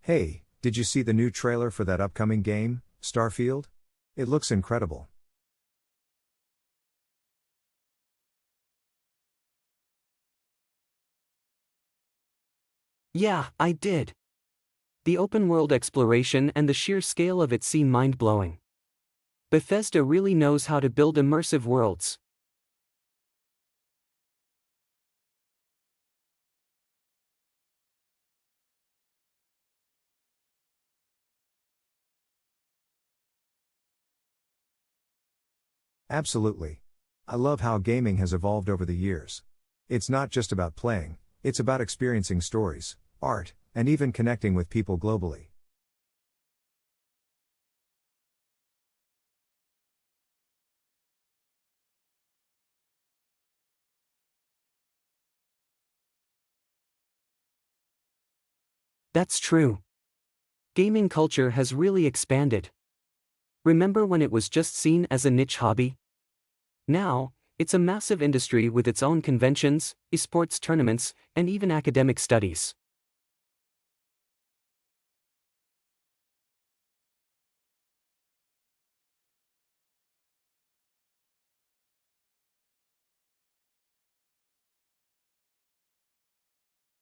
Hey, did you see the new trailer for that upcoming game, Starfield? It looks incredible. Yeah, I did. The open-world exploration and the sheer scale of it seem mind-blowing. Bethesda really knows how to build immersive worlds. Absolutely. I love how gaming has evolved over the years. It's not just about playing, it's about experiencing stories, art, and even connecting with people globally. That's true. Gaming culture has really expanded. Remember when it was just seen as a niche hobby? Now, it's a massive industry with its own conventions, esports tournaments, and even academic studies.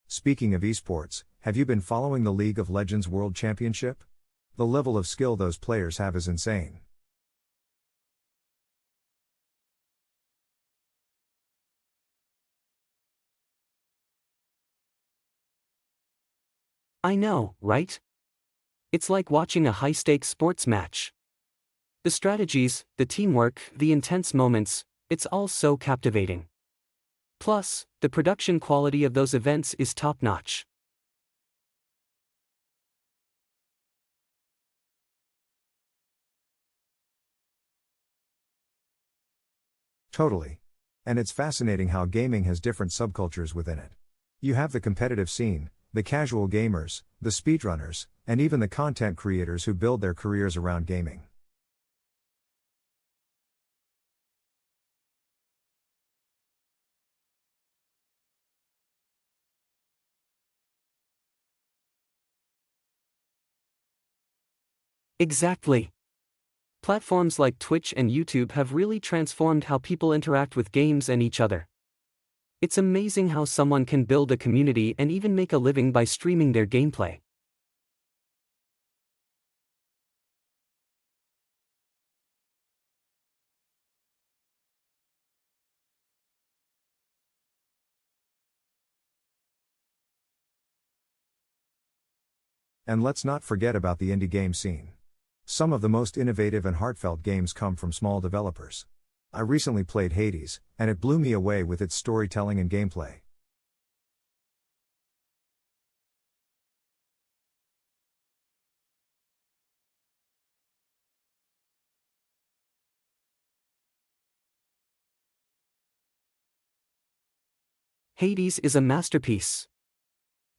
Speaking of esports, have you been following the League of Legends World Championship? The level of skill those players have is insane. I know, right? It's like watching a high-stakes sports match. The strategies, the teamwork, the intense moments, it's all so captivating. Plus, the production quality of those events is top-notch. Totally. And it's fascinating how gaming has different subcultures within it. You have the competitive scene, the casual gamers, the speedrunners, and even the content creators who build their careers around gaming. Exactly. Platforms like Twitch and YouTube have really transformed how people interact with games and each other. It's amazing how someone can build a community and even make a living by streaming their gameplay. And let's not forget about the indie game scene. Some of the most innovative and heartfelt games come from small developers. I recently played Hades, and it blew me away with its storytelling and gameplay. Hades is a masterpiece.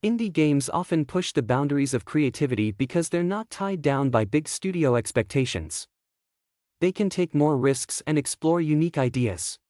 Indie games often push the boundaries of creativity because they're not tied down by big studio expectations. They can take more risks and explore unique ideas.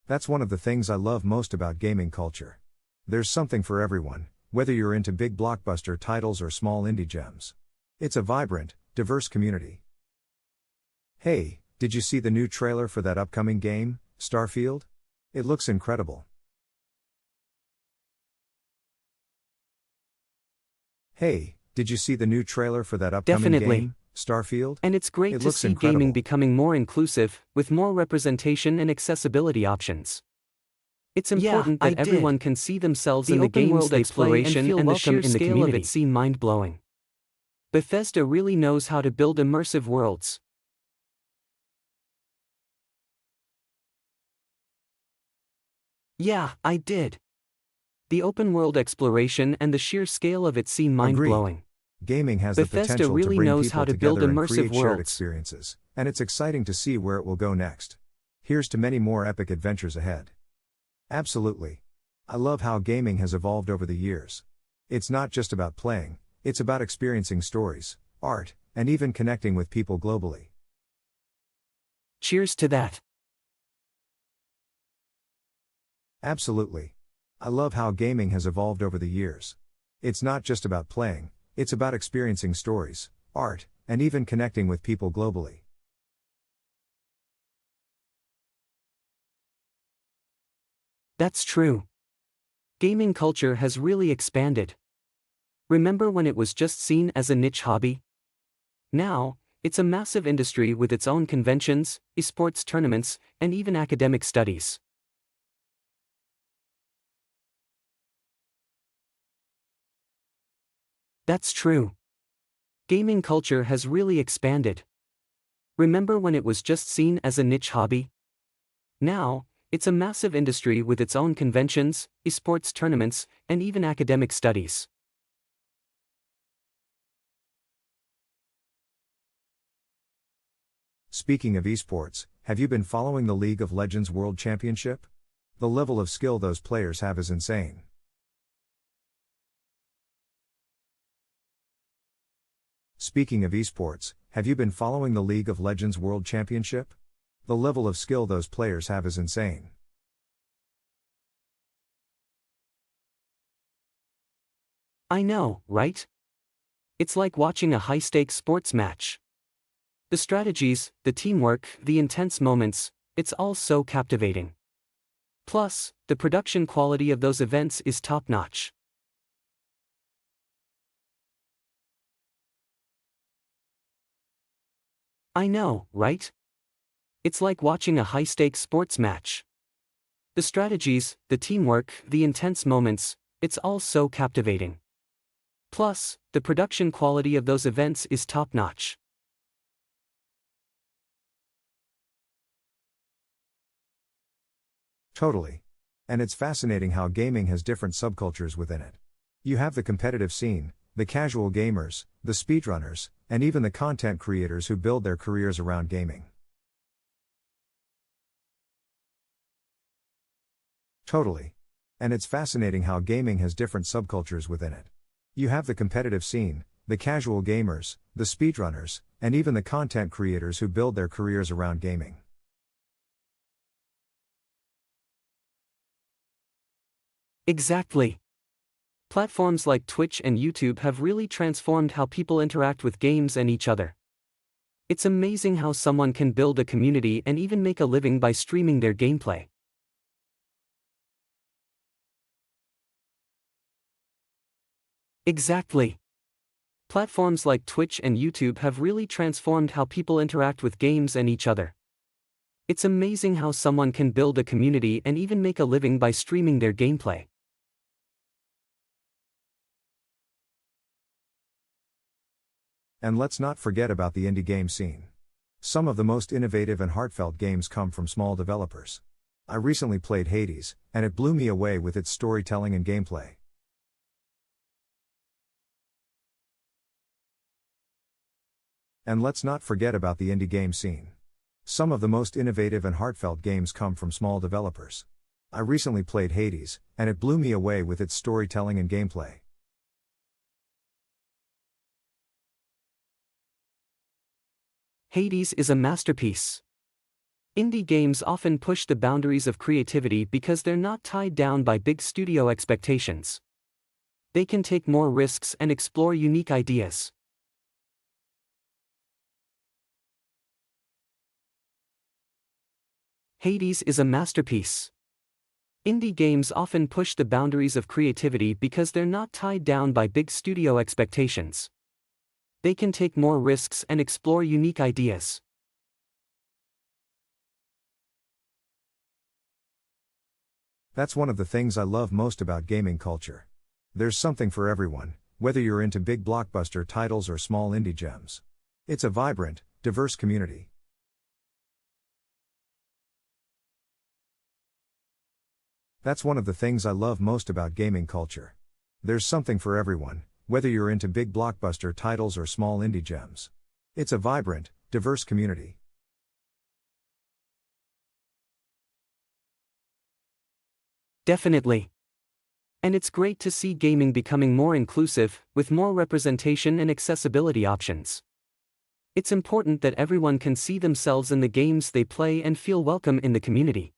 That's one of the things I love most about gaming culture. There's something for everyone, whether you're into big blockbuster titles or small indie gems. It's a vibrant, diverse community. Hey, did you see the new trailer for that upcoming game, Starfield? It looks incredible. Hey, did you see the new trailer for that upcoming Definitely. game, Starfield? And it's great It to looks see incredible. gaming becoming more inclusive, with more representation and accessibility options. It's important I that did. everyone can see themselves The in the open games world they play exploration and and the welcome sheer in the scale of community. it seem mind-blowing. Bethesda really knows how to build immersive worlds. Yeah, I did. The open world exploration and the sheer scale of it seem mind-blowing. Gaming has the Bethesda potential really to bring knows people how to build together and immersive create shared worlds. experiences, and it's exciting to see where it will go next. Here's to many more epic adventures ahead. Absolutely. I love how gaming has evolved over the years. It's not just about playing, It's about experiencing stories, art, and even connecting with people globally. Cheers to that. Absolutely. I love how gaming has evolved over the years. It's not just about playing, it's about experiencing stories, art, and even connecting with people globally. That's true. Gaming culture has really expanded. Remember when it was just seen as a niche hobby? Now, it's a massive industry with its own conventions, esports tournaments, and even academic studies. That's true. Gaming culture has really expanded. Remember when it was just seen as a niche hobby? Now, it's a massive industry with its own conventions, esports tournaments, and even academic studies. Speaking of esports, have you been following the League of Legends World Championship? The level of skill those players have is insane. Speaking of esports, have you been following the League of Legends World Championship? The level of skill those players have is insane. I know, right? It's like watching a high-stakes sports match. The strategies, the teamwork, the intense moments, it's all so captivating. Plus, the production quality of those events is top-notch. I know, right? It's like watching a high-stakes sports match. The strategies, the teamwork, the intense moments, it's all so captivating. Plus, the production quality of those events is top-notch. Totally. And it's fascinating how gaming has different subcultures within it. You have the competitive scene, the casual gamers, the speedrunners, and even the content creators who build their careers around gaming. Totally. And it's fascinating how gaming has different subcultures within it. You have the competitive scene, the casual gamers, the speedrunners, and even the content creators who build their careers around gaming. Exactly. Platforms like Twitch and YouTube have really transformed how people interact with games and each other. It's amazing how someone can build a community and even make a living by streaming their gameplay. Exactly. Platforms like Twitch and YouTube have really transformed how people interact with games and each other. It's amazing how someone can build a community and even make a living by streaming their gameplay. And let's not forget about the indie game scene. Some of the most innovative and heartfelt games come from small developers. I recently played Hades, and it blew me away with its storytelling and gameplay. And let's not forget about the indie game scene. Some of the most innovative and heartfelt games come from small developers. I recently played Hades, and it blew me away with its storytelling and gameplay. Hades is a masterpiece. Indie games often push the boundaries of creativity because they're not tied down by big studio expectations. They can take more risks and explore unique ideas. Hades is a masterpiece. Indie games often push the boundaries of creativity because they're not tied down by big studio expectations. They can take more risks and explore unique ideas. That's one of the things I love most about gaming culture. There's something for everyone, whether you're into big blockbuster titles or small indie gems. It's a vibrant, diverse community. That's one of the things I love most about gaming culture. There's something for everyone, whether you're into big blockbuster titles or small indie gems. It's a vibrant, diverse community. Definitely. And it's great to see gaming becoming more inclusive, with more representation and accessibility options. It's important that everyone can see themselves in the games they play and feel welcome in the community.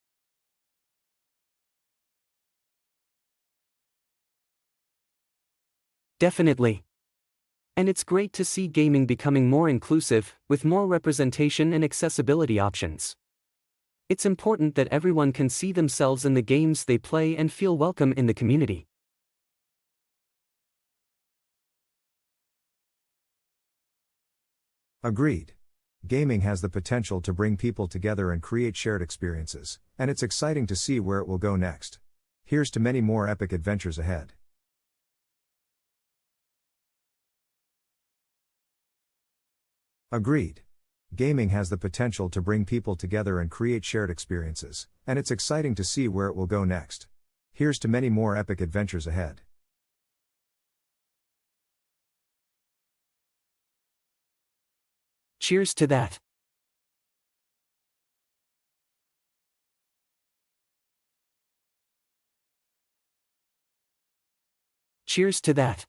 Definitely. And it's great to see gaming becoming more inclusive, with more representation and accessibility options. It's important that everyone can see themselves in the games they play and feel welcome in the community. Agreed. Gaming has the potential to bring people together and create shared experiences, and it's exciting to see where it will go next. Here's to many more epic adventures ahead. Agreed. Gaming has the potential to bring people together and create shared experiences, and it's exciting to see where it will go next. Here's to many more epic adventures ahead. Cheers to that. Cheers to that.